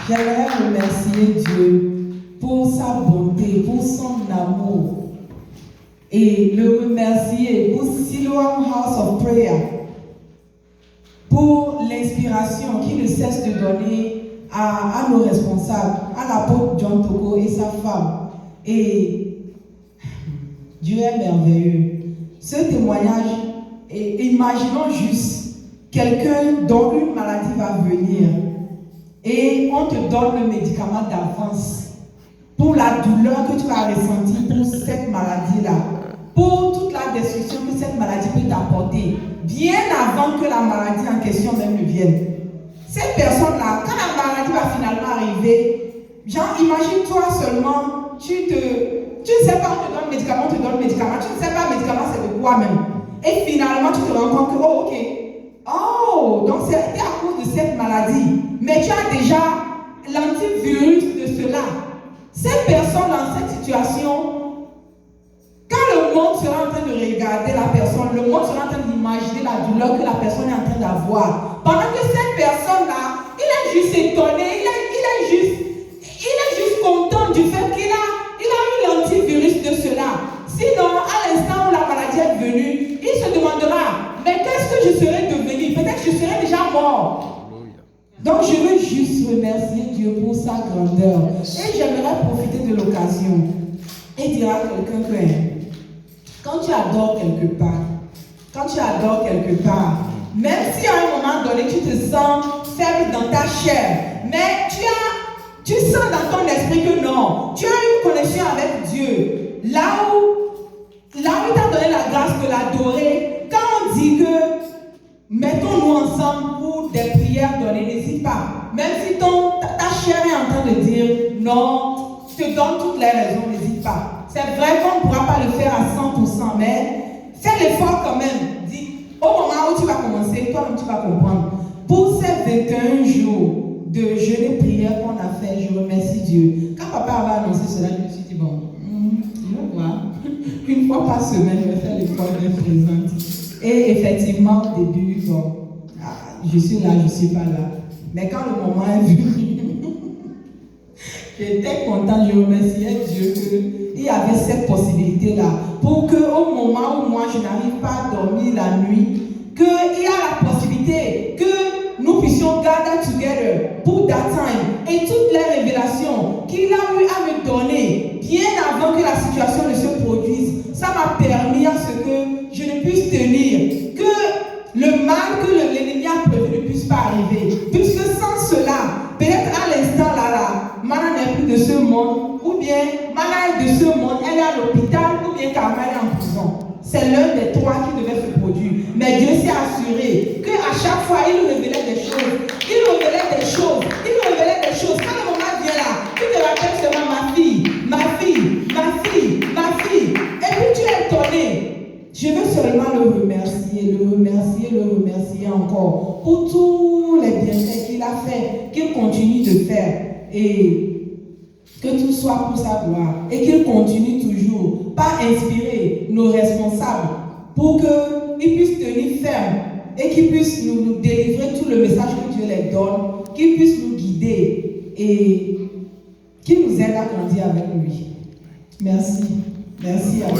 J'aimerais remercier Dieu pour sa bonté, pour son amour et le remercier pour Siloam House of Prayer, pour l'inspiration qu'il ne cesse de donner à nos responsables, à l'apôtre John Toko et sa femme. Et Dieu est merveilleux. Ce témoignage, imaginons juste quelqu'un dont une maladie va venir et on te donne le médicament d'avance pour la douleur que tu vas ressentir pour cette maladie-là, pour toute la destruction que cette maladie peut t'apporter, bien avant que la maladie en question même ne vienne. Cette personne-là, quand la maladie va finalement arriver, genre, imagine-toi seulement, tu ne sais pas, on te donne le médicament, tu ne sais pas le médicament c'est de quoi même. Et finalement, tu te rends compte que, oh, ok, oh, donc c'était à cause de cette maladie. Mais tu as déjà l'antivirus de cela. Cette personne dans cette situation, quand le monde sera en train de regarder la personne, le monde sera en train d'imaginer la douleur que la personne est en train d'avoir. Pendant que cette personne-là, il est juste étonné, il est juste content du fait qu'il a eu l'antivirus de cela. Sinon, à l'instant où la maladie est venue, il se demandera, mais qu'est-ce que je serais devenu? Peut-être que je serais déjà mort. Donc je veux juste remercier Dieu pour sa grandeur. Et j'aimerais profiter de l'occasion et dire à quelqu'un que quand tu adores quelque part, même si à un moment donné tu te sens faible dans ta chair, mais tu sens dans ton esprit que non, tu as une connexion avec Dieu. Là où il t'a donné la grâce de l'adorer, quand on dit que mettons-nous ensemble pour des prières données, n'hésite pas. Même si ta chair est en train de dire non, je te donne toutes les raisons, n'hésite pas. C'est vrai qu'on ne pourra pas le faire à 100%, mais fais l'effort quand même. Dis, au moment où tu vas commencer, toi-même tu vas comprendre. Pour ces 21 jours de jeûne et prière qu'on a fait, je remercie Dieu. Quand papa avait annoncé cela, je me suis dit, bon, je vais voir. Une fois par semaine, je vais faire l'effort d'être présente. Et effectivement, au début, bon, je suis là, je ne suis pas là. Mais quand le moment est venu, j'étais contente, je remerciais Dieu qu'il y avait cette possibilité-là. Pour qu'au moment où moi, je n'arrive pas à dormir la nuit, qu'il y a la possibilité que nous puissions gather together pour that time. Et toutes les révélations qu'il a eu à me donner, bien avant que la situation ne se produise, ça m'a permis à ce que je ne puisse tenir, que le mal que l'ennemi a prévu ne puisse pas arriver. Puisque sans cela, peut-être à l'instant là, Mana n'est plus de ce monde, ou bien Mana est de ce monde, elle est à l'hôpital, ou bien Karma est en prison. C'est l'un des trois qui devait se produire. Mais Dieu s'est assuré qu'à chaque fois, il nous révélait des choses. Quand le moment vient là, tu te rappelles seulement ma fille. Et puis tu es étonné. Je veux seulement le remercier encore pour tous les bienfaits qu'il a fait, qu'il continue de faire. Et que tout soit pour sa gloire. Et qu'il continue toujours par inspirer nos responsables pour qu'ils puissent tenir ferme et qu'ils puissent nous délivrer tout le message que Dieu les donne, qu'ils puissent nous guider et qu'ils nous aident à grandir avec lui. Merci. Merci à vous.